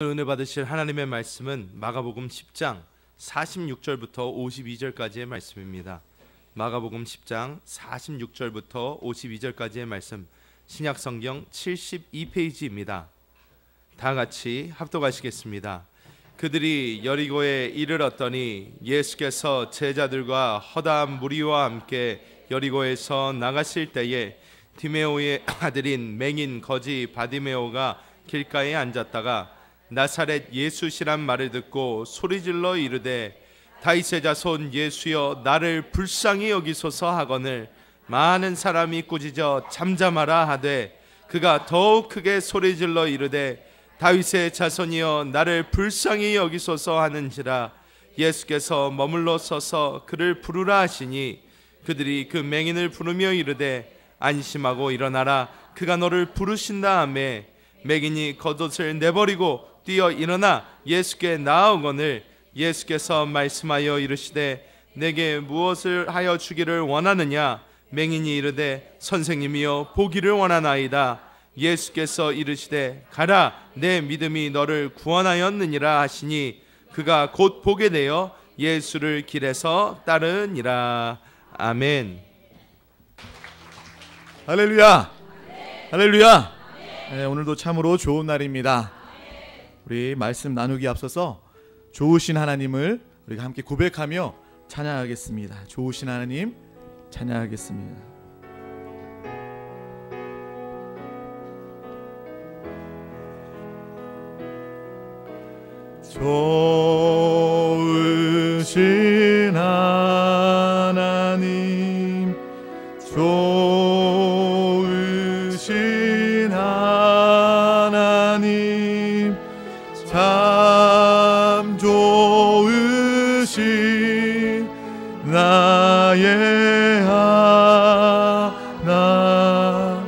은혜 받으실 하나님의 말씀은 마가복음 10장 46절부터 52절까지의 말씀입니다. 마가복음 10장 46절부터 52절까지의 말씀, 신약성경 72페이지입니다. 다 같이 합독하시겠습니다. 그들이 여리고에 이르렀더니 예수께서 제자들과 허다한 무리와 함께 여리고에서 나가실 때에 디메오의 아들인 맹인 거지 바디메오가 길가에 앉았다가 나사렛 예수시란 말을 듣고 소리질러 이르되 다윗의 자손 예수여 나를 불쌍히 여기소서 하거늘 많은 사람이 꾸짖어 잠잠하라 하되 그가 더욱 크게 소리질러 이르되 다윗의 자손이여 나를 불쌍히 여기소서 하는지라. 예수께서 머물러 서서 그를 부르라 하시니 그들이 그 맹인을 부르며 이르되 안심하고 일어나라 그가 너를 부르신다 하매 맹인이 겉옷을 내버리고 뛰어 일어나 예수께 나아오거늘 예수께서 말씀하여 이르시되 내게 무엇을 하여 주기를 원하느냐. 맹인이 이르되 선생님이여 보기를 원하나이다. 예수께서 이르시되 가라 내 믿음이 너를 구원하였느니라 하시니 그가 곧 보게 되어 예수를 길에서 따르니라. 아멘. 할렐루야. 할렐루야. 네, 오늘도 참으로 좋은 날입니다. 우리 말씀 나누기 앞서서 좋으신 하나님을 우리가 함께 고백하며 찬양하겠습니다. 좋으신 하나님 찬양하겠습니다. 좋으신 하나님 좋으신 하나님 참 좋으신 나의 하나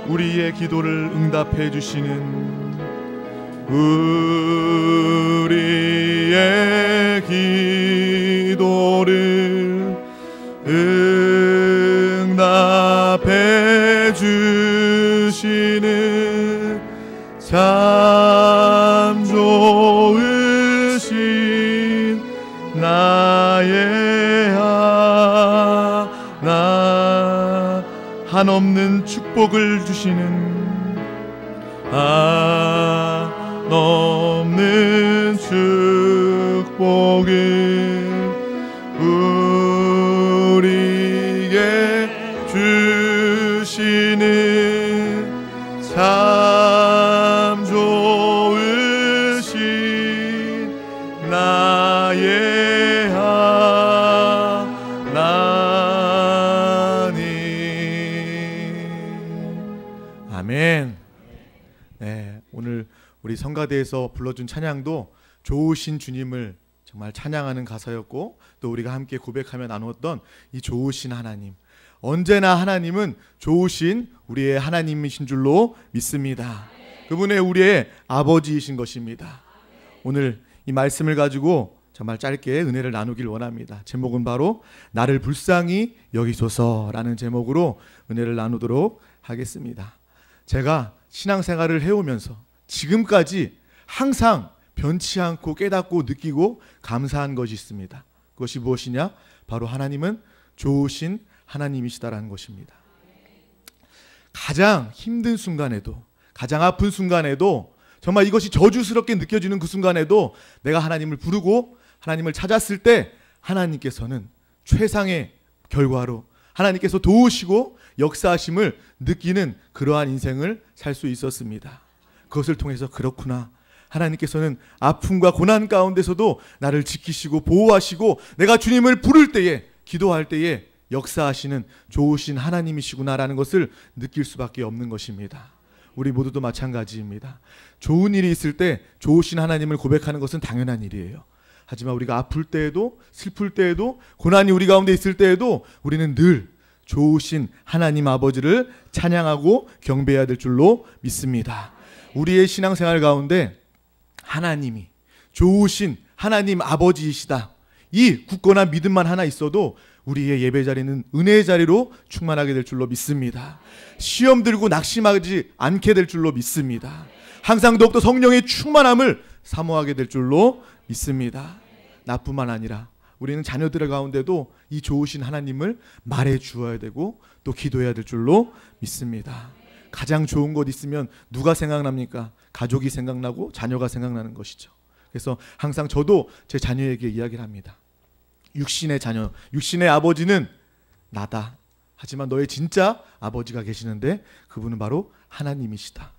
우리의 기도를 응답해 주시는 우리의 기도를 응답해 주시는 참 좋으신 나의 하나 한없는 축복을 주시는 한없는 축복을 우리에게 주시는 참 좋으신 나의 하나님. 아멘. 네, 오늘 우리 성가대에서 불러준 찬양도 좋으신 주님을 정말 찬양하는 가사였고 또 우리가 함께 고백하며 나누었던 이 좋으신 하나님, 언제나 하나님은 좋으신 우리의 하나님이신 줄로 믿습니다. 그분의 우리의 아버지이신 것입니다. 오늘 이 말씀을 가지고 정말 짧게 은혜를 나누길 원합니다. 제목은 바로 나를 불쌍히 여기소서라는 제목으로 은혜를 나누도록 하겠습니다. 제가 신앙생활을 해오면서 지금까지 항상 변치 않고 깨닫고 느끼고 감사한 것이 있습니다. 그것이 무엇이냐? 바로 하나님은 좋으신 하나님이시다라는 것입니다. 가장 힘든 순간에도, 가장 아픈 순간에도, 정말 이것이 저주스럽게 느껴지는 그 순간에도 내가 하나님을 부르고 하나님을 찾았을 때 하나님께서는 최상의 결과로 하나님께서 도우시고 역사하심을 느끼는 그러한 인생을 살 수 있었습니다. 그것을 통해서 그렇구나, 하나님께서는 아픔과 고난 가운데서도 나를 지키시고 보호하시고 내가 주님을 부를 때에, 기도할 때에 역사하시는 좋으신 하나님이시구나라는 것을 느낄 수밖에 없는 것입니다. 우리 모두도 마찬가지입니다. 좋은 일이 있을 때 좋으신 하나님을 고백하는 것은 당연한 일이에요. 하지만 우리가 아플 때에도, 슬플 때에도, 고난이 우리 가운데 있을 때에도 우리는 늘 좋으신 하나님 아버지를 찬양하고 경배해야 될 줄로 믿습니다. 우리의 신앙생활 가운데 하나님이 좋으신 하나님 아버지이시다, 이 굳건한 믿음만 하나 있어도 우리의 예배 자리는 은혜의 자리로 충만하게 될 줄로 믿습니다. 시험 들고 낙심하지 않게 될 줄로 믿습니다. 항상 더욱더 성령의 충만함을 사모하게 될 줄로 믿습니다. 나뿐만 아니라 우리는 자녀들 가운데도 이 좋으신 하나님을 말해 주어야 되고 또 기도해야 될 줄로 믿습니다. 가장 좋은 것 있으면 누가 생각납니까? 가족이 생각나고 자녀가 생각나는 것이죠. 그래서 항상 저도 제 자녀에게 이야기를 합니다. 육신의 자녀, 육신의 아버지는 나다. 하지만 너의 진짜 아버지가 계시는데 그분은 바로 하나님이시다.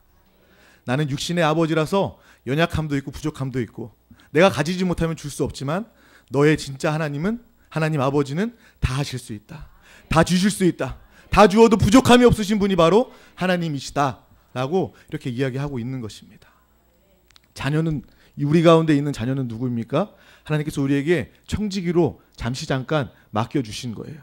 나는 육신의 아버지라서 연약함도 있고 부족함도 있고 내가 가지지 못하면 줄 수 없지만 너의 진짜 하나님은, 하나님 아버지는 다 하실 수 있다. 다 주실 수 있다. 다 주어도 부족함이 없으신 분이 바로 하나님이시다 라고 이렇게 이야기하고 있는 것입니다. 자녀는, 우리 가운데 있는 자녀는 누구입니까? 하나님께서 우리에게 청지기로 잠시 잠깐 맡겨주신 거예요.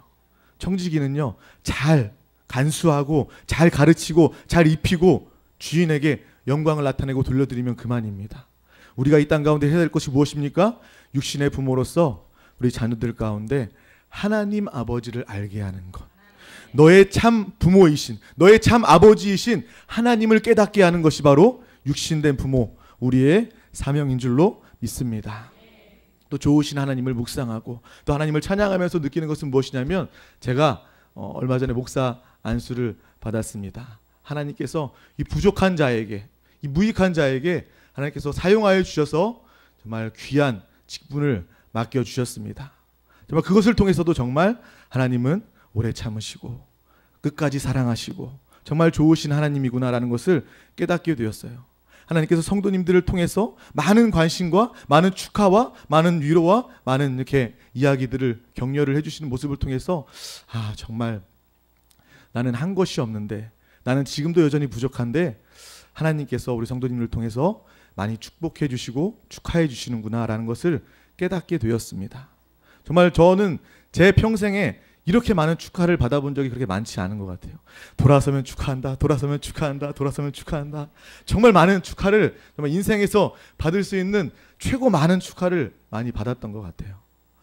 청지기는요, 잘 간수하고 잘 가르치고 잘 입히고 주인에게 영광을 나타내고 돌려드리면 그만입니다. 우리가 이 땅 가운데 해야 될 것이 무엇입니까? 육신의 부모로서 우리 자녀들 가운데 하나님 아버지를 알게 하는 것, 너의 참 부모이신, 너의 참 아버지이신 하나님을 깨닫게 하는 것이 바로 육신된 부모, 우리의 사명인 줄로 믿습니다. 또 좋으신 하나님을 묵상하고 또 하나님을 찬양하면서 느끼는 것은 무엇이냐면, 제가 얼마 전에 목사 안수를 받았습니다. 하나님께서 이 부족한 자에게, 이 무익한 자에게 하나님께서 사용하여 주셔서 정말 귀한 직분을 맡겨주셨습니다. 정말 그것을 통해서도 정말 하나님은 오래 참으시고 끝까지 사랑하시고 정말 좋으신 하나님이구나라는 것을 깨닫게 되었어요. 하나님께서 성도님들을 통해서 많은 관심과 많은 축하와 많은 위로와 많은 이렇게 이야기들을 격려를 해주시는 모습을 통해서 정말 나는 한 것이 없는데, 나는 지금도 여전히 부족한데 하나님께서 우리 성도님들을 통해서 많이 축복해 주시고 축하해 주시는구나 라는 것을 깨닫게 되었습니다. 정말 저는 제 평생에 이렇게 많은 축하를 받아본 적이 그렇게 많지 않은 것 같아요. 돌아서면 축하한다, 돌아서면 축하한다, 돌아서면 축하한다. 정말 많은 축하를, 정말 인생에서 받을 수 있는 최고 많은 축하를 많이 받았던 것 같아요.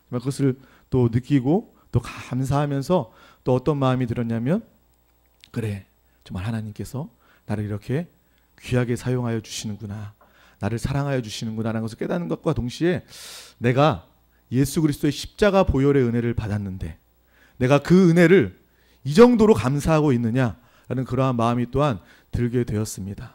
정말 그것을 또 느끼고 또 감사하면서 또 어떤 마음이 들었냐면, 그래, 정말 하나님께서 나를 이렇게 귀하게 사용하여 주시는구나, 나를 사랑하여 주시는구나 라는 것을 깨닫는 것과 동시에 내가 예수 그리스도의 십자가 보혈의 은혜를 받았는데 내가 그 은혜를 이 정도로 감사하고 있느냐라는 그러한 마음이 또한 들게 되었습니다.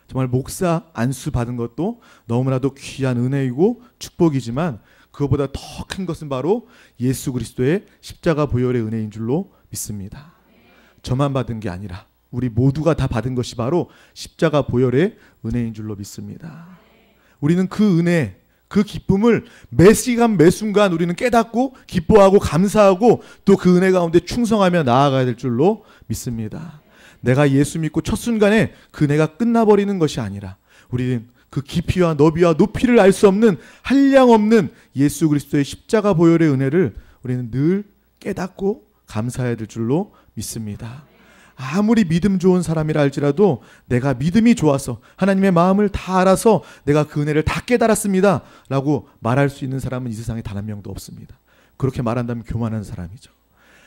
정말 목사 안수 받은 것도 너무나도 귀한 은혜이고 축복이지만 그것보다 더 큰 것은 바로 예수 그리스도의 십자가 보혈의 은혜인 줄로 믿습니다. 저만 받은 게 아니라 우리 모두가 다 받은 것이 바로 십자가 보혈의 은혜인 줄로 믿습니다. 우리는 그 은혜, 그 기쁨을 매 시간 매 순간 우리는 깨닫고 기뻐하고 감사하고 또 그 은혜 가운데 충성하며 나아가야 될 줄로 믿습니다. 내가 예수 믿고 첫 순간에 그 은혜가 끝나버리는 것이 아니라 우리는 그 깊이와 너비와 높이를 알 수 없는 한량없는 예수 그리스도의 십자가 보혈의 은혜를 우리는 늘 깨닫고 감사해야 될 줄로 믿습니다. 아무리 믿음 좋은 사람이라 할지라도 내가 믿음이 좋아서 하나님의 마음을 다 알아서 내가 그 은혜를 다 깨달았습니다 라고 말할 수 있는 사람은 이 세상에 단 한 명도 없습니다. 그렇게 말한다면 교만한 사람이죠.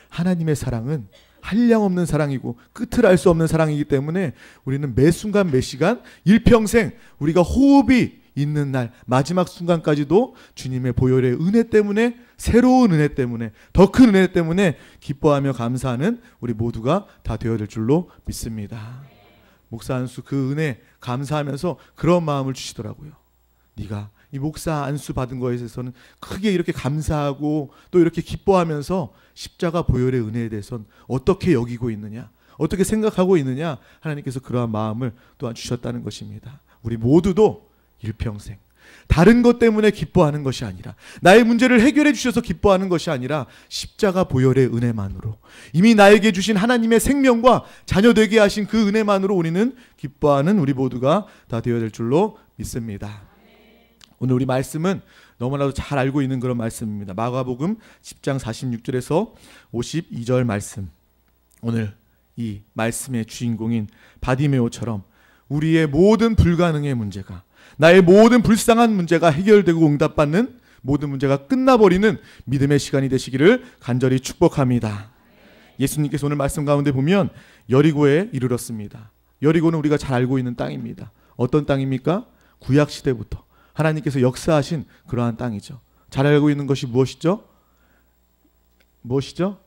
하나님의 사랑은 한량없는 사랑이고 끝을 알 수 없는 사랑이기 때문에 우리는 매 순간 매 시간 일평생 우리가 호흡이 있는 날 마지막 순간까지도 주님의 보혈의 은혜 때문에, 새로운 은혜 때문에, 더 큰 은혜 때문에 기뻐하며 감사하는 우리 모두가 다 되어야 될 줄로 믿습니다. 목사 안수 그 은혜 감사하면서 그런 마음을 주시더라고요. 네가 이 목사 안수 받은 거에 대해서는 크게 이렇게 감사하고 또 이렇게 기뻐하면서 십자가 보혈의 은혜에 대해서는 어떻게 여기고 있느냐, 어떻게 생각하고 있느냐, 하나님께서 그러한 마음을 또한 주셨다는 것입니다. 우리 모두도 일평생 다른 것 때문에 기뻐하는 것이 아니라, 나의 문제를 해결해 주셔서 기뻐하는 것이 아니라 십자가 보혈의 은혜만으로, 이미 나에게 주신 하나님의 생명과 자녀 되게 하신 그 은혜만으로 우리는 기뻐하는 우리 모두가 다 되어야 될 줄로 믿습니다. 오늘 우리 말씀은 너무나도 잘 알고 있는 그런 말씀입니다. 마가복음 10장 46절에서 52절 말씀. 오늘 이 말씀의 주인공인 바디메오처럼 우리의 모든 불가능의 문제가, 나의 모든 불쌍한 문제가 해결되고 응답받는, 모든 문제가 끝나버리는 믿음의 시간이 되시기를 간절히 축복합니다. 예수님께서 오늘 말씀 가운데 보면 여리고에 이르렀습니다. 여리고는 우리가 잘 알고 있는 땅입니다. 어떤 땅입니까? 구약시대부터 하나님께서 역사하신 그러한 땅이죠. 잘 알고 있는 것이 무엇이죠? 무엇이죠?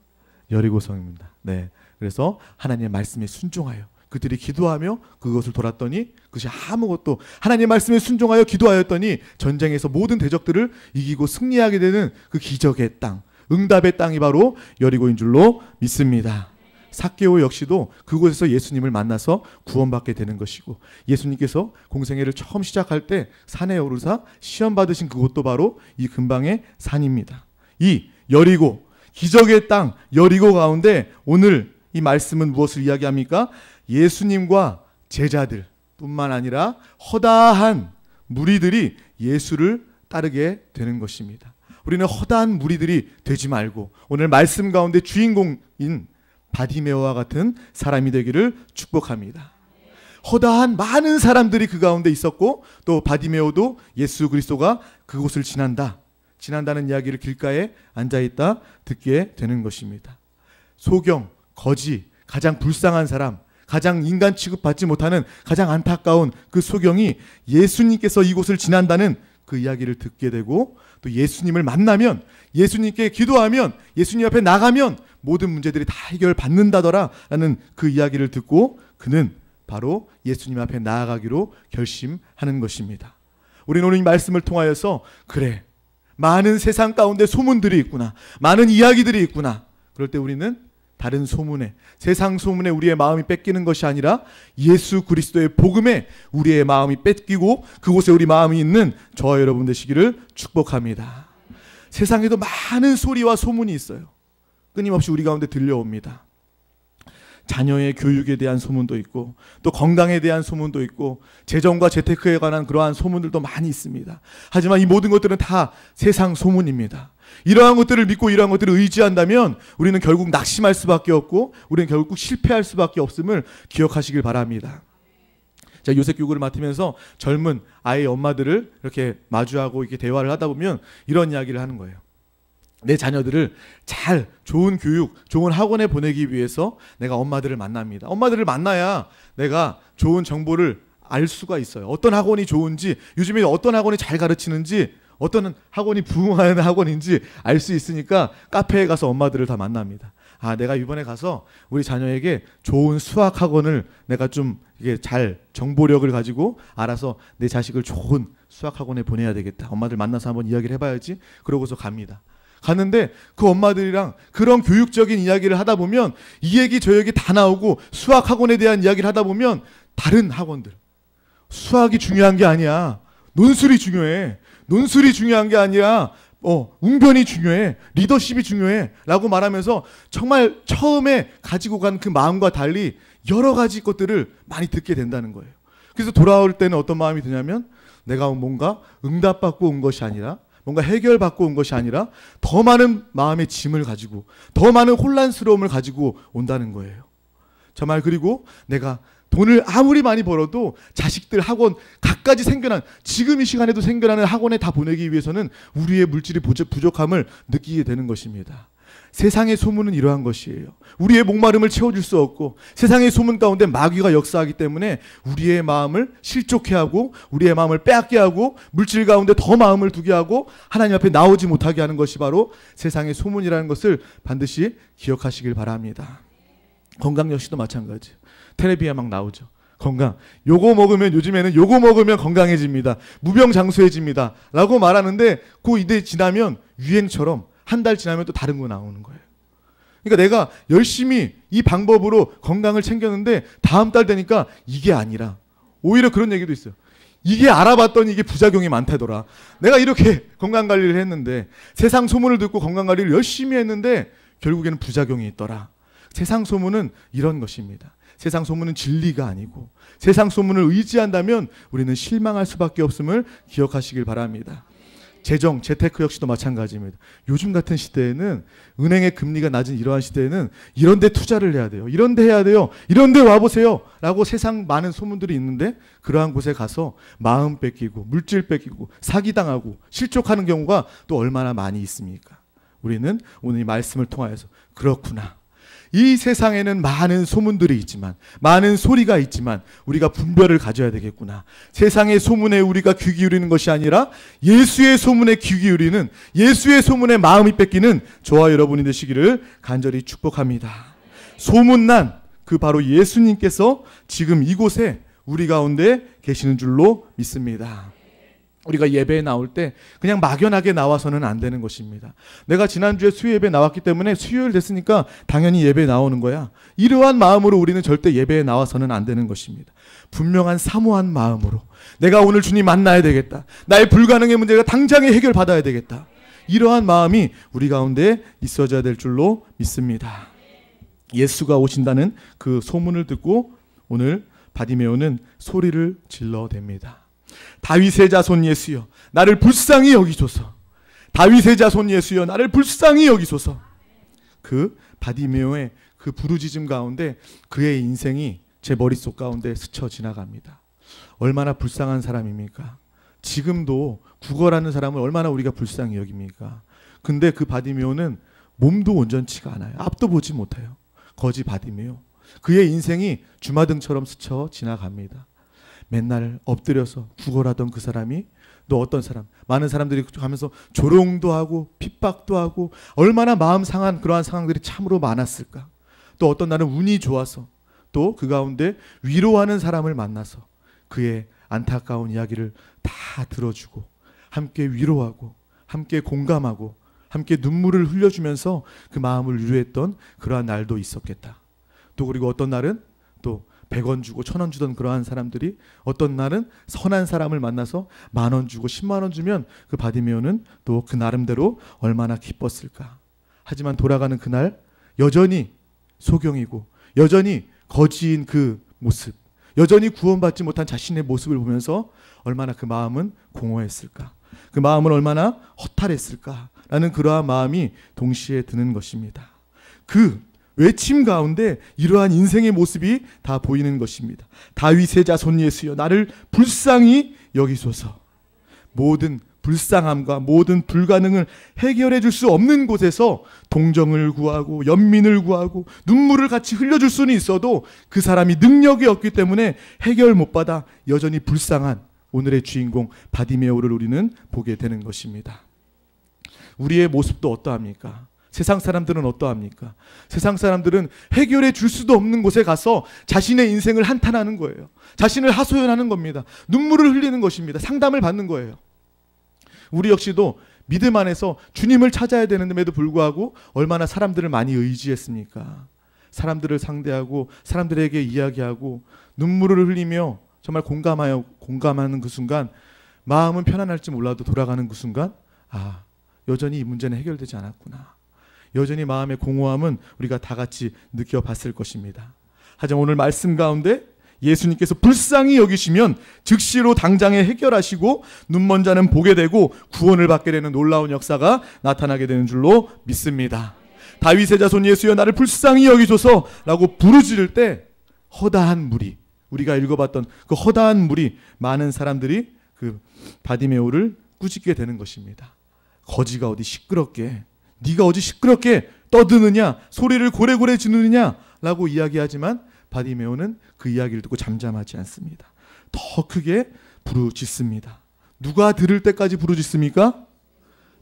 여리고성입니다. 네. 그래서 하나님의 말씀에 순종하여 그들이 기도하며 그것을 돌았더니 그것이 아무것도 하나님의 말씀에 순종하여 기도하였더니 전쟁에서 모든 대적들을 이기고 승리하게 되는 그 기적의 땅, 응답의 땅이 바로 여리고인 줄로 믿습니다. 삭개오 역시도 그곳에서 예수님을 만나서 구원받게 되는 것이고, 예수님께서 공생애를 처음 시작할 때 산에 오르사 시험 받으신 그곳도 바로 이 근방의 산입니다. 이 여리고, 기적의 땅 여리고 가운데 오늘 이 말씀은 무엇을 이야기합니까? 예수님과 제자들 뿐만 아니라 허다한 무리들이 예수를 따르게 되는 것입니다. 우리는 허다한 무리들이 되지 말고 오늘 말씀 가운데 주인공인 바디메오와 같은 사람이 되기를 축복합니다. 허다한 많은 사람들이 그 가운데 있었고, 또 바디메오도 예수 그리스도가 그곳을 지난다는 이야기를 길가에 앉아있다 듣게 되는 것입니다. 소경, 거지, 가장 불쌍한 사람, 가장 인간 취급받지 못하는 가장 안타까운 그 소경이 예수님께서 이곳을 지난다는 그 이야기를 듣게 되고, 또 예수님을 만나면, 예수님께 기도하면, 예수님 앞에 나가면 모든 문제들이 다 해결받는다더라 라는 그 이야기를 듣고 그는 바로 예수님 앞에 나아가기로 결심하는 것입니다. 우리는 오늘 이 말씀을 통하여서 그래, 많은 세상 가운데 소문들이 있구나, 많은 이야기들이 있구나. 그럴 때 우리는 다른 소문에, 세상 소문에 우리의 마음이 뺏기는 것이 아니라 예수 그리스도의 복음에 우리의 마음이 뺏기고 그곳에 우리 마음이 있는 저와 여러분 되시기를 축복합니다. 세상에도 많은 소리와 소문이 있어요. 끊임없이 우리 가운데 들려옵니다. 자녀의 교육에 대한 소문도 있고, 또 건강에 대한 소문도 있고, 재정과 재테크에 관한 그러한 소문들도 많이 있습니다. 하지만 이 모든 것들은 다 세상 소문입니다. 이러한 것들을 믿고 이러한 것들을 의지한다면 우리는 결국 낙심할 수밖에 없고, 우리는 결국 실패할 수밖에 없음을 기억하시길 바랍니다. 제가 요셉 교육을 맡으면서 젊은 아이의 엄마들을 이렇게 마주하고 이렇게 대화를 하다 보면 이런 이야기를 하는 거예요. 내 자녀들을 잘 좋은 교육, 좋은 학원에 보내기 위해서 내가 엄마들을 만납니다. 엄마들을 만나야 내가 좋은 정보를 알 수가 있어요. 어떤 학원이 좋은지, 요즘에 어떤 학원이 잘 가르치는지, 어떤 학원이 부흥하는 학원인지 알 수 있으니까 카페에 가서 엄마들을 다 만납니다. 아, 내가 이번에 가서 우리 자녀에게 좋은 수학 학원을 내가 좀 이게 잘 정보력을 가지고 알아서 내 자식을 좋은 수학 학원에 보내야 되겠다. 엄마들 만나서 한번 이야기를 해봐야지. 그러고서 갑니다. 갔는데 그 엄마들이랑 그런 교육적인 이야기를 하다 보면 이 얘기 저 얘기 다 나오고, 수학 학원에 대한 이야기를 하다 보면 다른 학원들, 수학이 중요한 게 아니야, 논술이 중요해, 논술이 중요한 게 아니라 웅변이 중요해, 리더십이 중요해 라고 말하면서 정말 처음에 가지고 간 그 마음과 달리 여러 가지 것들을 많이 듣게 된다는 거예요. 그래서 돌아올 때는 어떤 마음이 드냐면, 내가 뭔가 응답받고 온 것이 아니라, 뭔가 해결받고 온 것이 아니라 더 많은 마음의 짐을 가지고, 더 많은 혼란스러움을 가지고 온다는 거예요. 정말. 그리고 내가 돈을 아무리 많이 벌어도 자식들 학원 갖가지 생겨난, 지금 이 시간에도 생겨나는 학원에 다 보내기 위해서는 우리의 물질이 부족함을 느끼게 되는 것입니다. 세상의 소문은 이러한 것이에요. 우리의 목마름을 채워줄 수 없고, 세상의 소문 가운데 마귀가 역사하기 때문에 우리의 마음을 실족해 하고, 우리의 마음을 빼앗게 하고, 물질 가운데 더 마음을 두게 하고 하나님 앞에 나오지 못하게 하는 것이 바로 세상의 소문이라는 것을 반드시 기억하시길 바랍니다. 건강 역시도 마찬가지. 텔레비에 막 나오죠. 건강, 요거 먹으면, 요즘에는 요거 먹으면 건강해집니다, 무병장수해집니다 라고 말하는데, 그 이대 지나면 유행처럼 한 달 지나면 또 다른 거 나오는 거예요. 그러니까 내가 열심히 이 방법으로 건강을 챙겼는데 다음 달 되니까 이게 아니라, 오히려 그런 얘기도 있어요. 이게 알아봤더니 이게 부작용이 많다더라. 내가 이렇게 건강관리를 했는데, 세상 소문을 듣고 건강관리를 열심히 했는데 결국에는 부작용이 있더라. 세상 소문은 이런 것입니다. 세상 소문은 진리가 아니고, 세상 소문을 의지한다면 우리는 실망할 수밖에 없음을 기억하시길 바랍니다. 재정, 재테크 역시도 마찬가지입니다. 요즘 같은 시대에는, 은행의 금리가 낮은 이러한 시대에는 이런 데 투자를 해야 돼요, 이런 데 해야 돼요, 이런 데 와보세요 라고 세상 많은 소문들이 있는데, 그러한 곳에 가서 마음 뺏기고 물질 뺏기고 사기당하고 실족하는 경우가 또 얼마나 많이 있습니까? 우리는 오늘 이 말씀을 통하여서 그렇구나, 이 세상에는 많은 소문들이 있지만, 많은 소리가 있지만 우리가 분별을 가져야 되겠구나. 세상의 소문에 우리가 귀 기울이는 것이 아니라 예수의 소문에 귀 기울이는, 예수의 소문에 마음이 뺏기는 저와 여러분이 되시기를 간절히 축복합니다. 소문난 그 바로 예수님께서 지금 이곳에 우리 가운데 계시는 줄로 믿습니다. 우리가 예배에 나올 때 그냥 막연하게 나와서는 안 되는 것입니다. 내가 지난주에 수요 예배에 나왔기 때문에 수요일 됐으니까 당연히 예배에 나오는 거야. 이러한 마음으로 우리는 절대 예배에 나와서는 안 되는 것입니다. 분명한 사모한 마음으로 내가 오늘 주님 만나야 되겠다. 나의 불가능의 문제가 당장에 해결받아야 되겠다. 이러한 마음이 우리 가운데 있어져야 될 줄로 믿습니다. 예수가 오신다는 그 소문을 듣고 오늘 바디메오는 소리를 질러댑니다. 다윗의 자손 예수여, 나를 불쌍히 여기소서. 다윗의 자손 예수여, 나를 불쌍히 여기소서. 그 바디메오의 그 부르짖음 가운데 그의 인생이 제 머릿속 가운데 스쳐 지나갑니다. 얼마나 불쌍한 사람입니까? 지금도 구걸하는 사람을 얼마나 우리가 불쌍히 여깁니까? 근데 그 바디메오는 몸도 온전치가 않아요. 앞도 보지 못해요. 거지 바디메오. 그의 인생이 주마등처럼 스쳐 지나갑니다. 맨날 엎드려서 구걸하던 그 사람이 또 어떤 사람, 많은 사람들이 가면서 조롱도 하고 핍박도 하고 얼마나 마음 상한 그러한 상황들이 참으로 많았을까. 또 어떤 날은 운이 좋아서 또 그 가운데 위로하는 사람을 만나서 그의 안타까운 이야기를 다 들어주고 함께 위로하고 함께 공감하고 함께 눈물을 흘려주면서 그 마음을 위로했던 그러한 날도 있었겠다. 또 그리고 어떤 날은 또 100원 주고 1000원 주던 그러한 사람들이 어떤 날은 선한 사람을 만나서 10,000원 주고 100,000원 주면 그 바디메오는 또 그 나름대로 얼마나 기뻤을까. 하지만 돌아가는 그날 여전히 소경이고 여전히 거지인 그 모습, 여전히 구원받지 못한 자신의 모습을 보면서 얼마나 그 마음은 공허했을까. 그 마음은 얼마나 허탈했을까라는 그러한 마음이 동시에 드는 것입니다. 그 외침 가운데 이러한 인생의 모습이 다 보이는 것입니다. 다윗의 자손 예수여, 나를 불쌍히 여기소서. 모든 불쌍함과 모든 불가능을 해결해 줄 수 없는 곳에서 동정을 구하고 연민을 구하고 눈물을 같이 흘려줄 수는 있어도 그 사람이 능력이 없기 때문에 해결 못 받아 여전히 불쌍한 오늘의 주인공 바디메오를 우리는 보게 되는 것입니다. 우리의 모습도 어떠합니까? 세상 사람들은 어떠합니까? 세상 사람들은 해결해 줄 수도 없는 곳에 가서 자신의 인생을 한탄하는 거예요. 자신을 하소연하는 겁니다. 눈물을 흘리는 것입니다. 상담을 받는 거예요. 우리 역시도 믿음 안에서 주님을 찾아야 되는데도 불구하고 얼마나 사람들을 많이 의지했습니까? 사람들을 상대하고 사람들에게 이야기하고 눈물을 흘리며 정말 공감하는 그 순간 마음은 편안할지 몰라도 돌아가는 그 순간 여전히 이 문제는 해결되지 않았구나. 여전히 마음의 공허함은 우리가 다 같이 느껴봤을 것입니다. 하지만 오늘 말씀 가운데 예수님께서 불쌍히 여기시면 즉시로 당장에 해결하시고 눈먼 자는 보게 되고 구원을 받게 되는 놀라운 역사가 나타나게 되는 줄로 믿습니다. 다윗의 자손 예수여, 나를 불쌍히 여기소서라고 부르짖을 때 허다한 무리, 우리가 읽어봤던 그 허다한 무리, 많은 사람들이 그 바디메오를 꾸짖게 되는 것입니다. 거지가 어디 시끄럽게, 네가 어디 시끄럽게 떠드느냐, 소리를 고래고래 지르느냐 라고 이야기하지만 바디메오는 그 이야기를 듣고 잠잠하지 않습니다. 더 크게 부르짖습니다. 누가 들을 때까지 부르짖습니까?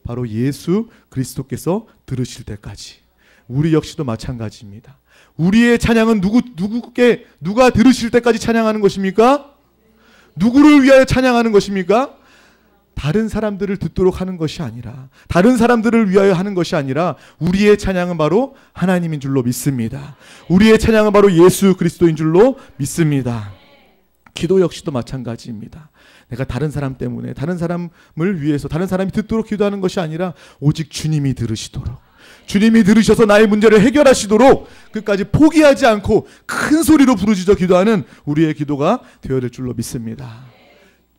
바로 예수 그리스도께서 들으실 때까지. 우리 역시도 마찬가지입니다. 우리의 찬양은 누가 들으실 때까지 찬양하는 것입니까? 누구를 위하여 찬양하는 것입니까? 다른 사람들을 듣도록 하는 것이 아니라, 다른 사람들을 위하여 하는 것이 아니라 우리의 찬양은 바로 하나님인 줄로 믿습니다. 우리의 찬양은 바로 예수 그리스도인 줄로 믿습니다. 기도 역시도 마찬가지입니다. 내가 다른 사람 때문에, 다른 사람을 위해서, 다른 사람이 듣도록 기도하는 것이 아니라 오직 주님이 들으시도록, 주님이 들으셔서 나의 문제를 해결하시도록 끝까지 포기하지 않고 큰 소리로 부르짖어 기도하는 우리의 기도가 되어야 될 줄로 믿습니다.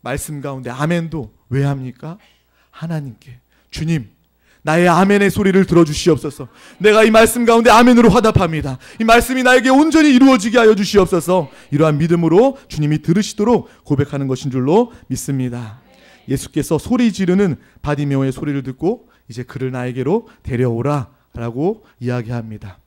말씀 가운데 아멘도 왜 합니까? 하나님께, 주님, 나의 아멘의 소리를 들어주시옵소서. 내가 이 말씀 가운데 아멘으로 화답합니다. 이 말씀이 나에게 온전히 이루어지게 하여 주시옵소서. 이러한 믿음으로 주님이 들으시도록 고백하는 것인 줄로 믿습니다. 예수께서 소리 지르는 바디메오의 소리를 듣고 이제 그를 나에게로 데려오라 라고 이야기합니다.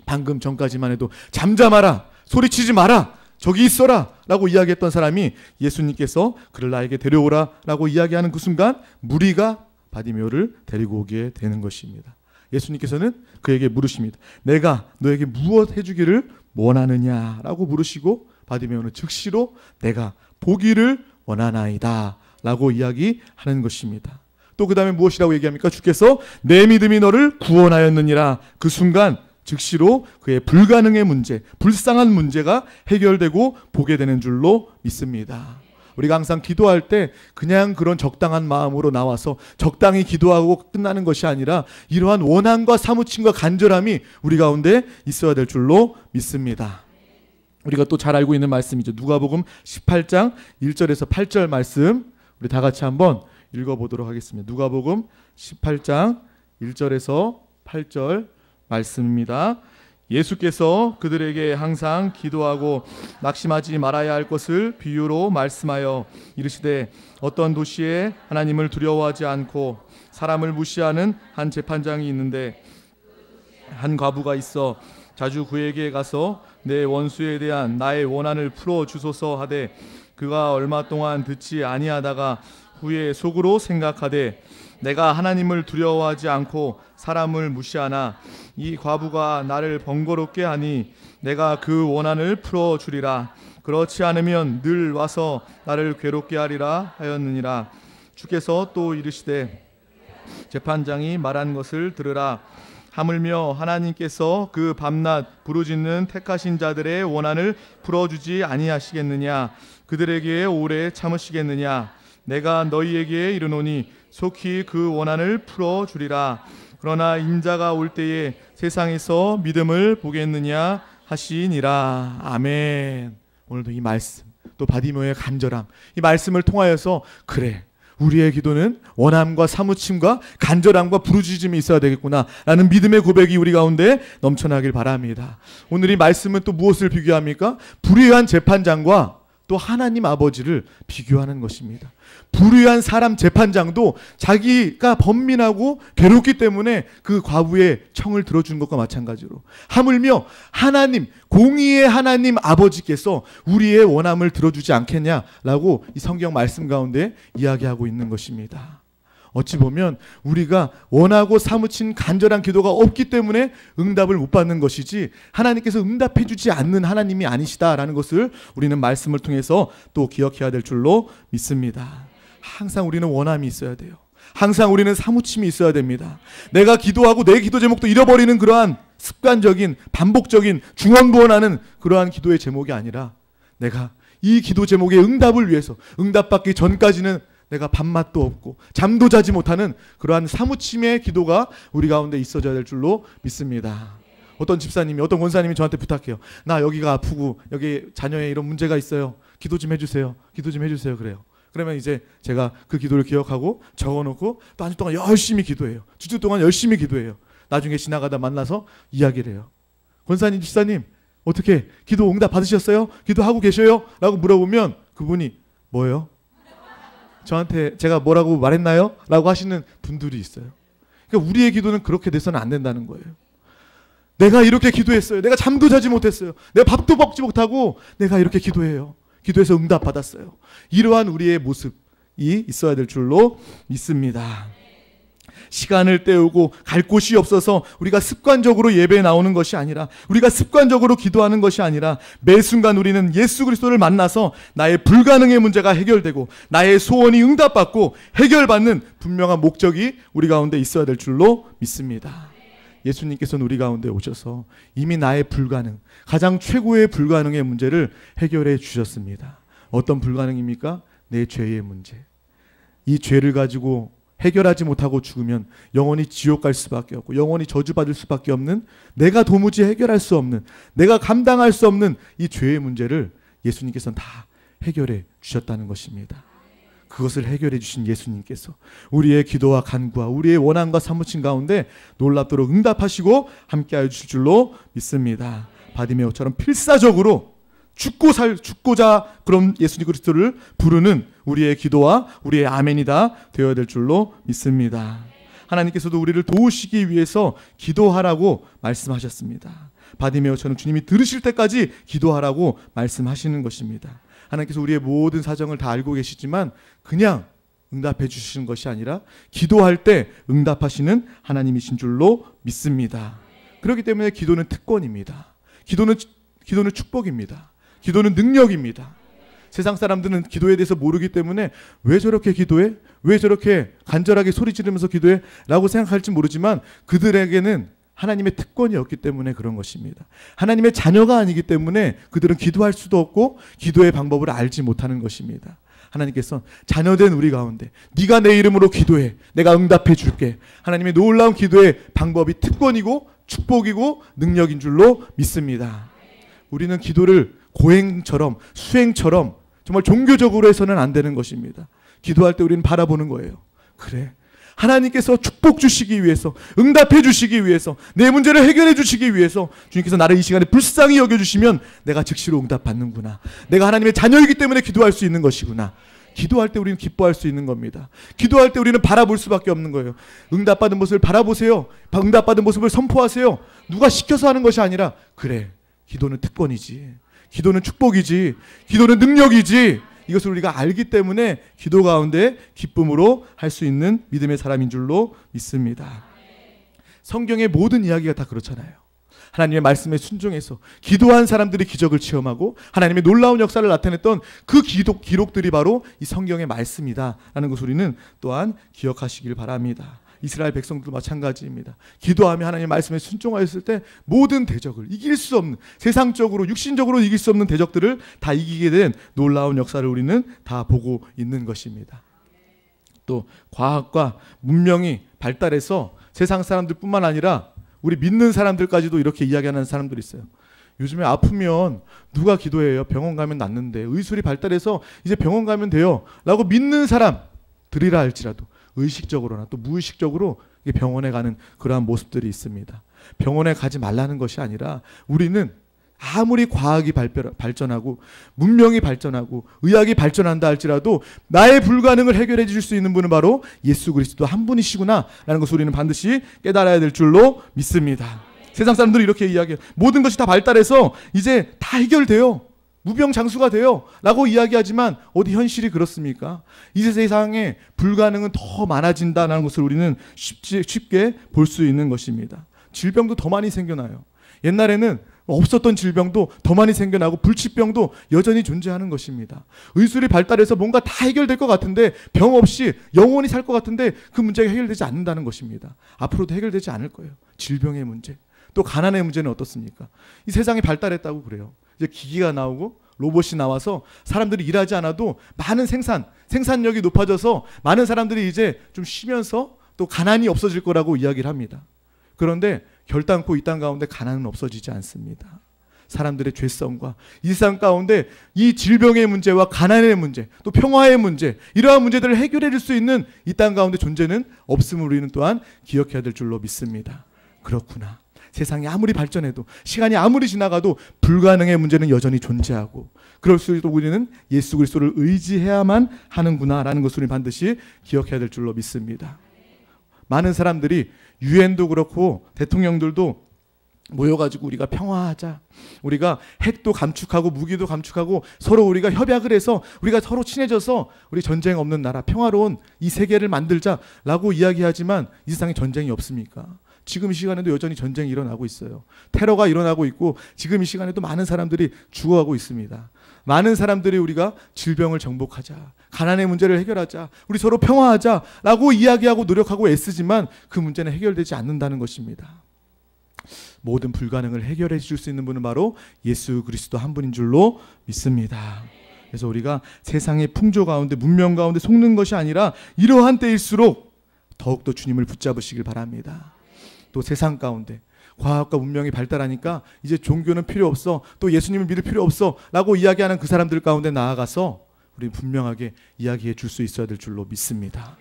방금 전까지만 해도 잠잠하라, 소리치지 마라, 저기 있어라 라고 이야기했던 사람이 예수님께서 그를 나에게 데려오라 라고 이야기하는 그 순간 무리가 바디메오를 데리고 오게 되는 것입니다. 예수님께서는 그에게 물으십니다. 내가 너에게 무엇 해주기를 원하느냐 라고 물으시고 바디메오는 즉시로 내가 보기를 원하나이다 라고 이야기하는 것입니다. 또 그 다음에 무엇이라고 얘기합니까? 주께서 내 믿음이 너를 구원하였느니라. 그 순간 즉시로 그의 불가능의 문제, 불쌍한 문제가 해결되고 보게 되는 줄로 믿습니다. 우리가 항상 기도할 때 그냥 그런 적당한 마음으로 나와서 적당히 기도하고 끝나는 것이 아니라 이러한 원함과 사무침과 간절함이 우리 가운데 있어야 될 줄로 믿습니다. 우리가 또 잘 알고 있는 말씀이죠. 누가복음 18장 1절에서 8절 말씀 우리 다 같이 한번 읽어보도록 하겠습니다. 누가복음 18장 1절에서 8절 말씀입니다. 예수께서 그들에게 항상 기도하고 낙심하지 말아야 할 것을 비유로 말씀하여 이르시되 어떤 도시에 하나님을 두려워하지 않고 사람을 무시하는 한 재판장이 있는데 한 과부가 있어 자주 그에게 가서 내 원수에 대한 나의 원한을 풀어 주소서 하되 그가 얼마 동안 듣지 아니하다가 후에 속으로 생각하되 내가 하나님을 두려워하지 않고 사람을 무시하나 이 과부가 나를 번거롭게 하니 내가 그 원한을 풀어주리라. 그렇지 않으면 늘 와서 나를 괴롭게 하리라 하였느니라. 주께서 또 이르시되 재판장이 말한 것을 들으라. 하물며 하나님께서 그 밤낮 부르짖는 택하신 자들의 원한을 풀어주지 아니하시겠느냐. 그들에게 오래 참으시겠느냐. 내가 너희에게 이르노니 속히 그 원한을 풀어주리라. 그러나 인자가 올 때에 세상에서 믿음을 보겠느냐 하시니라. 아멘. 오늘도 이 말씀 또 바디메오의 간절함 이 말씀을 통하여서 그래 우리의 기도는 원함과 사무침과 간절함과 부르짖음이 있어야 되겠구나 라는 믿음의 고백이 우리 가운데 넘쳐나길 바랍니다. 오늘 이 말씀은 또 무엇을 비교합니까? 불의한 재판장과 또 하나님 아버지를 비교하는 것입니다. 불의한 사람 재판장도 자기가 번민하고 괴롭기 때문에 그 과부의 청을 들어주는 것과 마찬가지로 하물며 하나님, 공의의 하나님 아버지께서 우리의 원함을 들어주지 않겠냐라고 이 성경 말씀 가운데 이야기하고 있는 것입니다. 어찌 보면 우리가 원하고 사무친 간절한 기도가 없기 때문에 응답을 못 받는 것이지 하나님께서 응답해 주지 않는 하나님이 아니시다라는 것을 우리는 말씀을 통해서 또 기억해야 될 줄로 믿습니다. 항상 우리는 원함이 있어야 돼요. 항상 우리는 사무침이 있어야 됩니다. 내가 기도하고 내 기도 제목도 잃어버리는 그러한 습관적인 반복적인 중언부언하는 그러한 기도의 제목이 아니라 내가 이 기도 제목의 응답을 위해서 응답받기 전까지는 내가 밥맛도 없고 잠도 자지 못하는 그러한 사무침의 기도가 우리 가운데 있어져야 될 줄로 믿습니다. 어떤 집사님이 어떤 권사님이 저한테 부탁해요. 나 여기가 아프고 여기 자녀에 이런 문제가 있어요. 기도 좀 해주세요. 기도 좀 해주세요. 그래요. 그러면 이제 제가 그 기도를 기억하고 적어놓고 또 한 주 동안 열심히 기도해요. 주주 동안 열심히 기도해요. 나중에 지나가다 만나서 이야기를 해요. 권사님, 집사님 어떻게 기도 응답 받으셨어요? 기도하고 계셔요? 라고 물어보면 그분이 뭐예요? 저한테 제가 뭐라고 말했나요? 라고 하시는 분들이 있어요. 그러니까 우리의 기도는 그렇게 돼서는 안 된다는 거예요. 내가 이렇게 기도했어요. 내가 잠도 자지 못했어요. 내가 밥도 먹지 못하고 내가 이렇게 기도해요. 기도해서 응답 받았어요. 이러한 우리의 모습이 있어야 될 줄로 믿습니다. 시간을 때우고 갈 곳이 없어서 우리가 습관적으로 예배에 나오는 것이 아니라 우리가 습관적으로 기도하는 것이 아니라 매 순간 우리는 예수 그리스도를 만나서 나의 불가능의 문제가 해결되고 나의 소원이 응답받고 해결받는 분명한 목적이 우리 가운데 있어야 될 줄로 믿습니다. 예수님께서는 우리 가운데 오셔서 이미 나의 불가능, 가장 최고의 불가능의 문제를 해결해 주셨습니다. 어떤 불가능입니까? 내 죄의 문제. 이 죄를 가지고 해결하지 못하고 죽으면 영원히 지옥 갈 수밖에 없고 영원히 저주받을 수밖에 없는 내가 도무지 해결할 수 없는 내가 감당할 수 없는 이 죄의 문제를 예수님께서는 다 해결해 주셨다는 것입니다. 그것을 해결해 주신 예수님께서 우리의 기도와 간구와 우리의 원함과 사무침 가운데 놀랍도록 응답하시고 함께하여 주실 줄로 믿습니다. 바디메오처럼 필사적으로 죽고자 그런 예수님 그리스도를 부르는 우리의 기도와 우리의 아멘이다 되어야 될 줄로 믿습니다. 하나님께서도 우리를 도우시기 위해서 기도하라고 말씀하셨습니다. 바디메오처럼 주님이 들으실 때까지 기도하라고 말씀하시는 것입니다. 하나님께서 우리의 모든 사정을 다 알고 계시지만 그냥 응답해 주시는 것이 아니라 기도할 때 응답하시는 하나님이신 줄로 믿습니다. 그렇기 때문에 기도는 특권입니다. 기도는 축복입니다. 기도는 능력입니다. 세상 사람들은 기도에 대해서 모르기 때문에 왜 저렇게 기도해? 왜 저렇게 간절하게 소리 지르면서 기도해? 라고 생각할지 모르지만 그들에게는 하나님의 특권이었기 때문에 그런 것입니다. 하나님의 자녀가 아니기 때문에 그들은 기도할 수도 없고 기도의 방법을 알지 못하는 것입니다. 하나님께서 자녀된 우리 가운데 네가 내 이름으로 기도해, 내가 응답해 줄게. 하나님의 놀라운 기도의 방법이 특권이고 축복이고 능력인 줄로 믿습니다. 우리는 기도를 고행처럼 수행처럼 정말 종교적으로 해서는 안 되는 것입니다. 기도할 때 우리는 바라보는 거예요. 그래, 하나님께서 축복 주시기 위해서, 응답해 주시기 위해서, 내 문제를 해결해 주시기 위해서 주님께서 나를 이 시간에 불쌍히 여겨주시면 내가 즉시로 응답받는구나. 내가 하나님의 자녀이기 때문에 기도할 수 있는 것이구나. 기도할 때 우리는 기뻐할 수 있는 겁니다. 기도할 때 우리는 바라볼 수밖에 없는 거예요. 응답받은 모습을 바라보세요. 응답받은 모습을 선포하세요. 누가 시켜서 하는 것이 아니라 그래, 기도는 특권이지, 기도는 축복이지, 기도는 능력이지, 이것을 우리가 알기 때문에 기도 가운데 기쁨으로 할 수 있는 믿음의 사람인 줄로 믿습니다. 성경의 모든 이야기가 다 그렇잖아요. 하나님의 말씀에 순종해서 기도한 사람들이 기적을 체험하고 하나님의 놀라운 역사를 나타냈던 그 기록들이 바로 이 성경의 말씀이다라는 것을 우리는 또한 기억하시길 바랍니다. 이스라엘 백성들도 마찬가지입니다. 기도하며 하나님의 말씀에 순종하였을 때 모든 대적을 이길 수 없는, 세상적으로 육신적으로 이길 수 없는 대적들을 다 이기게 된 놀라운 역사를 우리는 다 보고 있는 것입니다. 또 과학과 문명이 발달해서 세상 사람들뿐만 아니라 우리 믿는 사람들까지도 이렇게 이야기하는 사람들이 있어요. 요즘에 아프면 누가 기도해요? 병원 가면 낫는데, 의술이 발달해서 이제 병원 가면 돼요 라고 믿는 사람들이라 할지라도 의식적으로나 또 무의식적으로 병원에 가는 그러한 모습들이 있습니다. 병원에 가지 말라는 것이 아니라 우리는 아무리 과학이 발전하고 문명이 발전하고 의학이 발전한다 할지라도 나의 불가능을 해결해 줄 수 있는 분은 바로 예수 그리스도 한 분이시구나 라는 것을 우리는 반드시 깨달아야 될 줄로 믿습니다. 세상 사람들이 이렇게 이야기해요. 모든 것이 다 발달해서 이제 다 해결돼요, 무병장수가 돼요 라고 이야기하지만 어디 현실이 그렇습니까? 이 세상에 불가능은 더 많아진다는 것을 우리는 쉽게 볼 수 있는 것입니다. 질병도 더 많이 생겨나요. 옛날에는 없었던 질병도 더 많이 생겨나고 불치병도 여전히 존재하는 것입니다. 의술이 발달해서 뭔가 다 해결될 것 같은데, 병 없이 영원히 살 것 같은데 그 문제가 해결되지 않는다는 것입니다. 앞으로도 해결되지 않을 거예요. 질병의 문제, 또 가난의 문제는 어떻습니까? 이 세상이 발달했다고 그래요. 이제 기기가 나오고 로봇이 나와서 사람들이 일하지 않아도 많은 생산력이 높아져서 많은 사람들이 이제 좀 쉬면서 또 가난이 없어질 거라고 이야기를 합니다. 그런데 결단코 이 땅 가운데 가난은 없어지지 않습니다. 사람들의 죄성과 이 세상 가운데 이 질병의 문제와 가난의 문제, 또 평화의 문제, 이러한 문제들을 해결해 줄 수 있는 이 땅 가운데 존재는 없음을 우리는 또한 기억해야 될 줄로 믿습니다. 그렇구나. 세상이 아무리 발전해도, 시간이 아무리 지나가도 불가능의 문제는 여전히 존재하고, 그럴수록 우리는 예수 그리스도를 의지해야만 하는구나라는 것을 우리는 반드시 기억해야 될 줄로 믿습니다. 많은 사람들이 유엔도 그렇고 대통령들도 모여가지고 우리가 평화하자, 우리가 핵도 감축하고 무기도 감축하고 서로 우리가 협약을 해서 우리가 서로 친해져서 우리 전쟁 없는 나라, 평화로운 이 세계를 만들자라고 이야기하지만 이 세상에 전쟁이 없습니까? 지금 이 시간에도 여전히 전쟁이 일어나고 있어요. 테러가 일어나고 있고 지금 이 시간에도 많은 사람들이 죽어가고 있습니다. 많은 사람들이 우리가 질병을 정복하자, 가난의 문제를 해결하자, 우리 서로 평화하자라고 이야기하고 노력하고 애쓰지만 그 문제는 해결되지 않는다는 것입니다. 모든 불가능을 해결해 줄 수 있는 분은 바로 예수 그리스도 한 분인 줄로 믿습니다. 그래서 우리가 세상의 풍조 가운데, 문명 가운데 속는 것이 아니라 이러한 때일수록 더욱더 주님을 붙잡으시길 바랍니다. 또 세상 가운데 과학과 문명이 발달하니까 이제 종교는 필요 없어, 또 예수님을 믿을 필요 없어 라고 이야기하는 그 사람들 가운데 나아가서 우리 분명하게 이야기해 줄 수 있어야 될 줄로 믿습니다.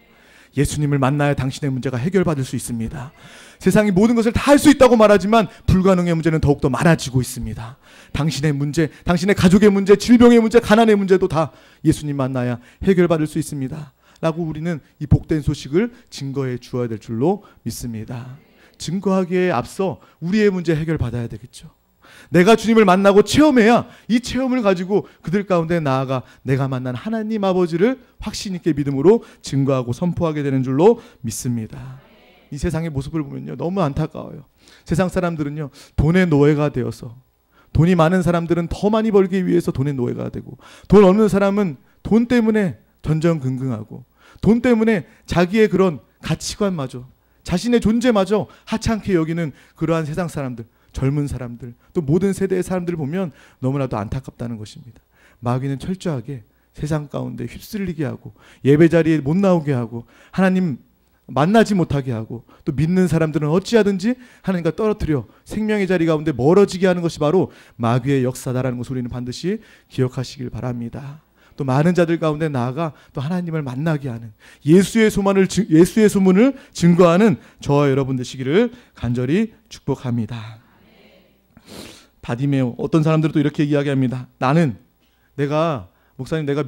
예수님을 만나야 당신의 문제가 해결받을 수 있습니다. 세상이 모든 것을 다 할 수 있다고 말하지만 불가능의 문제는 더욱더 많아지고 있습니다. 당신의 문제, 당신의 가족의 문제, 질병의 문제, 가난의 문제도 다 예수님 만나야 해결받을 수 있습니다 라고 우리는 이 복된 소식을 증거해 주어야 될 줄로 믿습니다. 증거하기에 앞서 우리의 문제 해결받아야 되겠죠. 내가 주님을 만나고 체험해야 이 체험을 가지고 그들 가운데 나아가 내가 만난 하나님 아버지를 확신 있게 믿음으로 증거하고 선포하게 되는 줄로 믿습니다. 이 세상의 모습을 보면요, 너무 안타까워요. 세상 사람들은요, 돈의 노예가 되어서, 돈이 많은 사람들은 더 많이 벌기 위해서 돈의 노예가 되고, 돈 없는 사람은 돈 때문에 전전긍긍하고, 돈 때문에 자기의 그런 가치관마저, 자신의 존재마저 하찮게 여기는 그러한 세상 사람들, 젊은 사람들, 또 모든 세대의 사람들을 보면 너무나도 안타깝다는 것입니다. 마귀는 철저하게 세상 가운데 휩쓸리게 하고, 예배 자리에 못 나오게 하고, 하나님 만나지 못하게 하고, 또 믿는 사람들은 어찌하든지 하나님과 떨어뜨려 생명의 자리 가운데 멀어지게 하는 것이 바로 마귀의 역사다라는 것을 우리는 반드시 기억하시길 바랍니다. 또 많은 자들 가운데 나아가 또 하나님을 만나게 하는 예수의 소문을 증거하는 저와 여러분 되시기를 간절히 축복합니다. 바디메오, 어떤 사람들은 또 이렇게 이야기합니다. 목사님 내가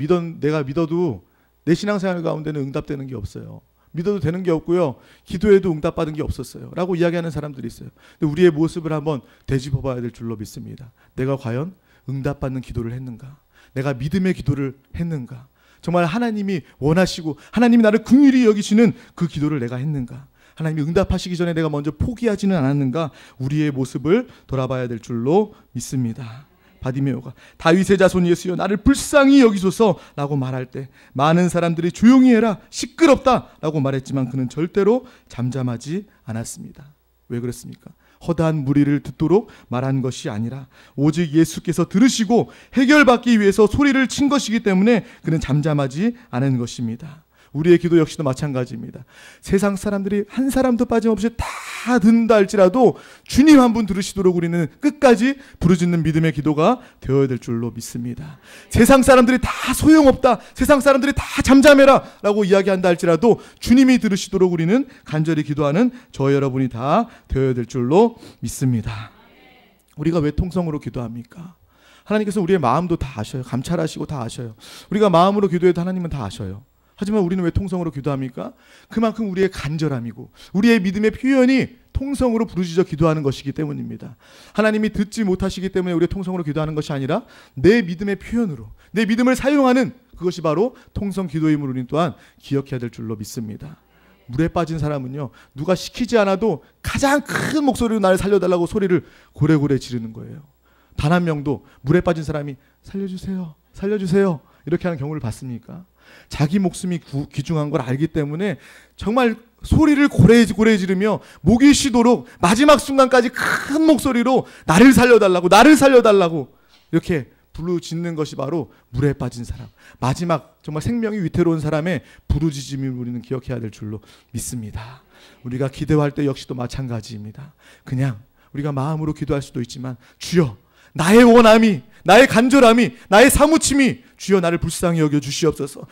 믿어도 내 신앙생활 가운데는 응답되는 게 없어요. 믿어도 되는 게 없고요, 기도해도 응답받은 게 없었어요 라고 이야기하는 사람들이 있어요. 근데 우리의 모습을 한번 되짚어 봐야 될 줄로 믿습니다. 내가 과연 응답받는 기도를 했는가? 내가 믿음의 기도를 했는가? 정말 하나님이 원하시고 하나님이 나를 긍휼히 여기시는 그 기도를 내가 했는가? 하나님이 응답하시기 전에 내가 먼저 포기하지는 않았는가? 우리의 모습을 돌아봐야 될 줄로 믿습니다. 바디메오가 다윗의 자손 예수여 나를 불쌍히 여기소서 라고 말할 때 많은 사람들이 조용히 해라, 시끄럽다 라고 말했지만 그는 절대로 잠잠하지 않았습니다. 왜 그랬습니까? 허다한 무리를 듣도록 말한 것이 아니라 오직 예수께서 들으시고 해결받기 위해서 소리를 친 것이기 때문에 그는 잠잠하지 않은 것입니다. 우리의 기도 역시도 마찬가지입니다. 세상 사람들이 한 사람도 빠짐없이 다 듣는다 할지라도 주님 한 분 들으시도록 우리는 끝까지 부르짖는 믿음의 기도가 되어야 될 줄로 믿습니다. 세상 사람들이 다 소용없다, 세상 사람들이 다 잠잠해라 라고 이야기한다 할지라도 주님이 들으시도록 우리는 간절히 기도하는 저 여러분이 다 되어야 될 줄로 믿습니다. 우리가 왜 통성으로 기도합니까? 하나님께서 우리의 마음도 다 아셔요. 감찰하시고 다 아셔요. 우리가 마음으로 기도해도 하나님은 다 아셔요. 하지만 우리는 왜 통성으로 기도합니까? 그만큼 우리의 간절함이고 우리의 믿음의 표현이 통성으로 부르짖어 기도하는 것이기 때문입니다. 하나님이 듣지 못하시기 때문에 우리가 통성으로 기도하는 것이 아니라 내 믿음의 표현으로, 내 믿음을 사용하는 그것이 바로 통성 기도임을 우리는 또한 기억해야 될 줄로 믿습니다. 물에 빠진 사람은요, 누가 시키지 않아도 가장 큰 목소리로 나를 살려달라고 소리를 고래고래 지르는 거예요. 단 한 명도 물에 빠진 사람이 살려주세요, 살려주세요 이렇게 하는 경우를 봤습니까? 자기 목숨이 귀중한 걸 알기 때문에 정말 소리를 고래고래 지르며 목이 쉬도록 마지막 순간까지 큰 목소리로 나를 살려달라고 이렇게 부르짖는 것이 바로 물에 빠진 사람, 마지막 정말 생명이 위태로운 사람의 부르짖음을 우리는 기억해야 될 줄로 믿습니다. 우리가 기도할 때 역시도 마찬가지입니다. 그냥 우리가 마음으로 기도할 수도 있지만 주여 나의 원함이, 나의 간절함이, 나의 사무침이 주여 나를 불쌍히 여겨 주시옵소서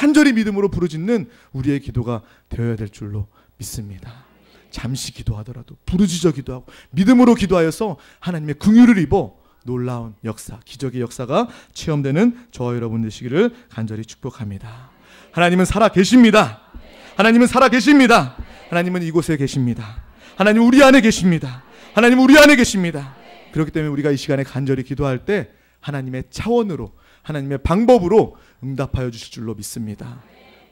간절히 믿음으로 부르짖는 우리의 기도가 되어야 될 줄로 믿습니다. 잠시 기도하더라도 부르짖어 기도하고 믿음으로 기도하여서 하나님의 긍휼을 입어 놀라운 역사, 기적의 역사가 체험되는 저와 여러분 되시기를 간절히 축복합니다. 하나님은 살아 계십니다. 하나님은 살아 계십니다. 하나님은 이곳에 계십니다. 하나님 우리 안에 계십니다. 하나님 우리 안에 계십니다. 그렇기 때문에 우리가 이 시간에 간절히 기도할 때 하나님의 차원으로, 하나님의 방법으로 응답하여 주실 줄로 믿습니다.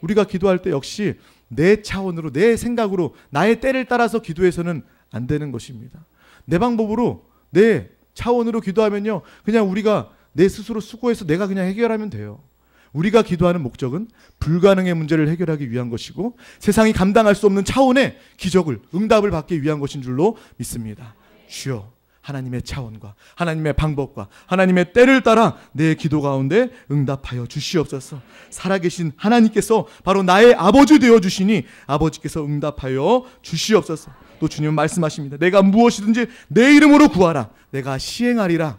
우리가 기도할 때 역시 내 차원으로, 내 생각으로, 나의 때를 따라서 기도해서는 안 되는 것입니다. 내 방법으로, 내 차원으로 기도하면요, 그냥 우리가 내 스스로 수고해서 내가 그냥 해결하면 돼요. 우리가 기도하는 목적은 불가능의 문제를 해결하기 위한 것이고 세상이 감당할 수 없는 차원의 기적을, 응답을 받기 위한 것인 줄로 믿습니다. 주여 하나님의 차원과 하나님의 방법과 하나님의 때를 따라 내 기도 가운데 응답하여 주시옵소서. 살아계신 하나님께서 바로 나의 아버지 되어주시니 아버지께서 응답하여 주시옵소서. 또 주님은 말씀하십니다. 내가 무엇이든지 내 이름으로 구하라 내가 시행하리라.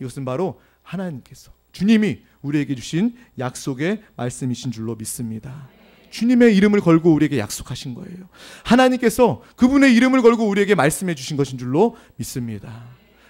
이것은 바로 하나님께서, 주님이 우리에게 주신 약속의 말씀이신 줄로 믿습니다. 주님의 이름을 걸고 우리에게 약속하신 거예요. 하나님께서 그분의 이름을 걸고 우리에게 말씀해 주신 것인 줄로 믿습니다.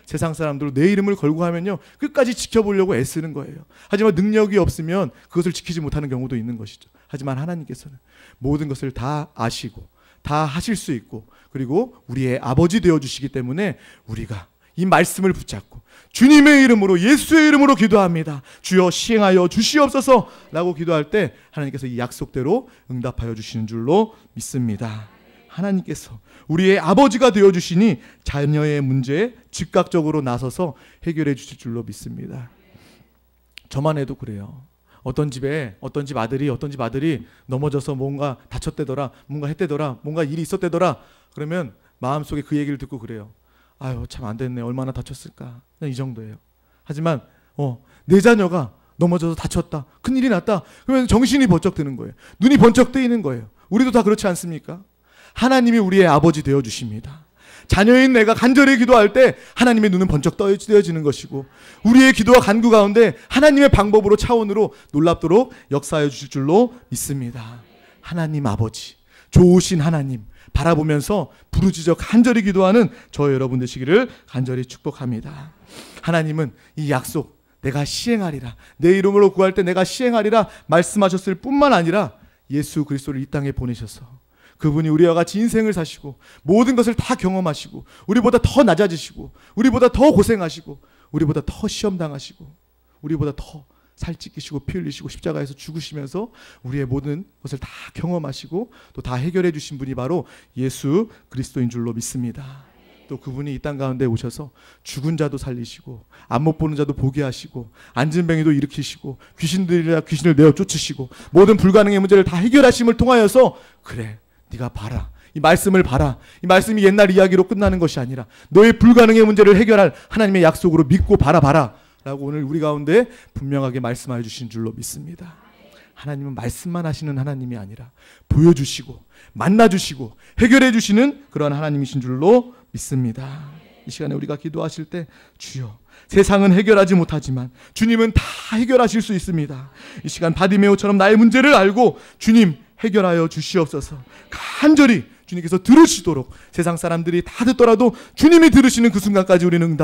세상 사람들은 내 이름을 걸고 하면요 끝까지 지켜보려고 애쓰는 거예요. 하지만 능력이 없으면 그것을 지키지 못하는 경우도 있는 것이죠. 하지만 하나님께서는 모든 것을 다 아시고 다 하실 수 있고 그리고 우리의 아버지 되어주시기 때문에 우리가 이 말씀을 붙잡고 주님의 이름으로, 예수의 이름으로 기도합니다. 주여 시행하여 주시옵소서 라고 기도할 때 하나님께서 이 약속대로 응답하여 주시는 줄로 믿습니다. 하나님께서 우리의 아버지가 되어주시니 자녀의 문제에 즉각적으로 나서서 해결해 주실 줄로 믿습니다. 저만 해도 그래요. 어떤 집 아들이 넘어져서 뭔가 다쳤대더라, 뭔가 했대더라, 뭔가 일이 있었대더라. 그러면 마음속에 그 얘기를 듣고 그래요. 아유, 참 안 됐네. 얼마나 다쳤을까. 그냥 이 정도예요. 하지만 내 자녀가 넘어져서 다쳤다, 큰일이 났다, 그러면 정신이 번쩍 드는 거예요. 눈이 번쩍 뜨이는 거예요. 우리도 다 그렇지 않습니까? 하나님이 우리의 아버지 되어주십니다. 자녀인 내가 간절히 기도할 때 하나님의 눈은 번쩍 떠지는 것이고, 우리의 기도와 간구 가운데 하나님의 방법으로, 차원으로 놀랍도록 역사해 주실 줄로 믿습니다. 하나님 아버지, 좋으신 하나님 바라보면서 부르짖어 간절히 기도하는 저 여러분 되시기를 간절히 축복합니다. 하나님은 이 약속, 내가 시행하리라, 내 이름으로 구할 때 내가 시행하리라 말씀하셨을 뿐만 아니라 예수 그리스도를 이 땅에 보내셔서 그분이 우리와 같이 인생을 사시고 모든 것을 다 경험하시고 우리보다 더 낮아지시고 우리보다 더 고생하시고 우리보다 더 시험당하시고 우리보다 더 살찌기시고 피 흘리시고 십자가에서 죽으시면서 우리의 모든 것을 다 경험하시고 또 다 해결해 주신 분이 바로 예수 그리스도인 줄로 믿습니다. 또 그분이 이 땅 가운데 오셔서 죽은 자도 살리시고 안 못 보는 자도 보게 하시고 앉은 뱅이도 일으키시고 귀신들이라 귀신을 내어 쫓으시고 모든 불가능의 문제를 다 해결하심을 통하여서, 그래 네가 봐라, 이 말씀을 봐라, 이 말씀이 옛날 이야기로 끝나는 것이 아니라 너의 불가능의 문제를 해결할 하나님의 약속으로 믿고 바라봐라 라고 오늘 우리 가운데 분명하게 말씀해 주신 줄로 믿습니다. 하나님은 말씀만 하시는 하나님이 아니라 보여주시고 만나주시고 해결해 주시는 그런 하나님이신 줄로 믿습니다. 이 시간에 우리가 기도하실 때, 주여, 세상은 해결하지 못하지만 주님은 다 해결하실 수 있습니다. 이 시간 바디메오처럼 나의 문제를 알고 주님 해결하여 주시옵소서 간절히 주님께서 들으시도록, 세상 사람들이 다 듣더라도 주님이 들으시는 그 순간까지 우리는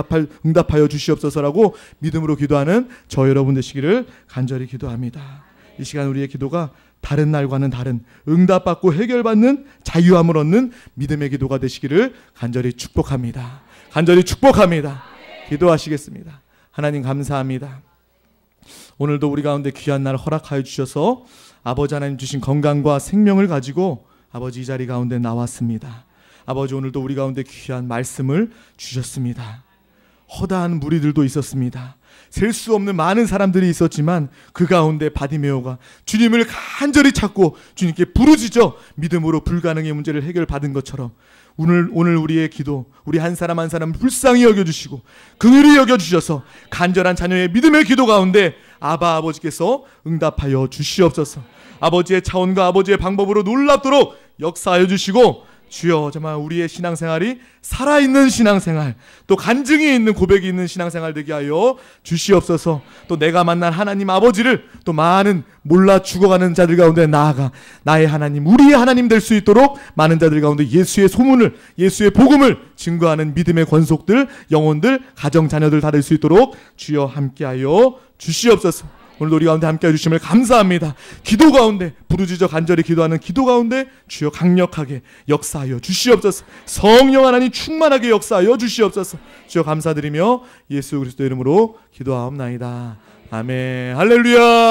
응답하여 주시옵소서라고 믿음으로 기도하는 저 여러분 되시기를 간절히 기도합니다. 이 시간 우리의 기도가 다른 날과는 다른 응답받고 해결받는 자유함을 얻는 믿음의 기도가 되시기를 간절히 축복합니다. 간절히 축복합니다. 기도하시겠습니다. 하나님 감사합니다. 오늘도 우리 가운데 귀한 날 허락하여 주셔서 아버지 하나님 주신 건강과 생명을 가지고 아버지 이 자리 가운데 나왔습니다. 아버지 오늘도 우리 가운데 귀한 말씀을 주셨습니다. 허다한 무리들도 있었습니다. 셀 수 없는 많은 사람들이 있었지만 그 가운데 바디메오가 주님을 간절히 찾고 주님께 부르짖어 믿음으로 불가능의 문제를 해결받은 것처럼 오늘 우리의 기도, 우리 한 사람 한 사람 불쌍히 여겨주시고 긍휼히 여겨주셔서 간절한 자녀의 믿음의 기도 가운데 아바 아버지께서 응답하여 주시옵소서. 아버지의 차원과 아버지의 방법으로 놀랍도록 역사하여 주시고, 주여 정말 우리의 신앙생활이 살아있는 신앙생활, 또 간증이 있는 고백이 있는 신앙생활 되게 하여 주시옵소서. 또 내가 만난 하나님 아버지를 또 많은 몰라 죽어가는 자들 가운데 나아가 나의 하나님, 우리의 하나님 될 수 있도록 많은 자들 가운데 예수의 소문을, 예수의 복음을 증거하는 믿음의 권속들, 영혼들, 가정 자녀들 다 될 수 있도록 주여 함께하여 주시옵소서. 오늘도 우리 가운데 함께해 주심을 감사합니다. 기도 가운데 부르짖어 간절히 기도하는 기도 가운데 주여 강력하게 역사하여 주시옵소서. 성령 하나님 충만하게 역사하여 주시옵소서. 주여 감사드리며 예수 그리스도 이름으로 기도하옵나이다. 아멘. 할렐루야.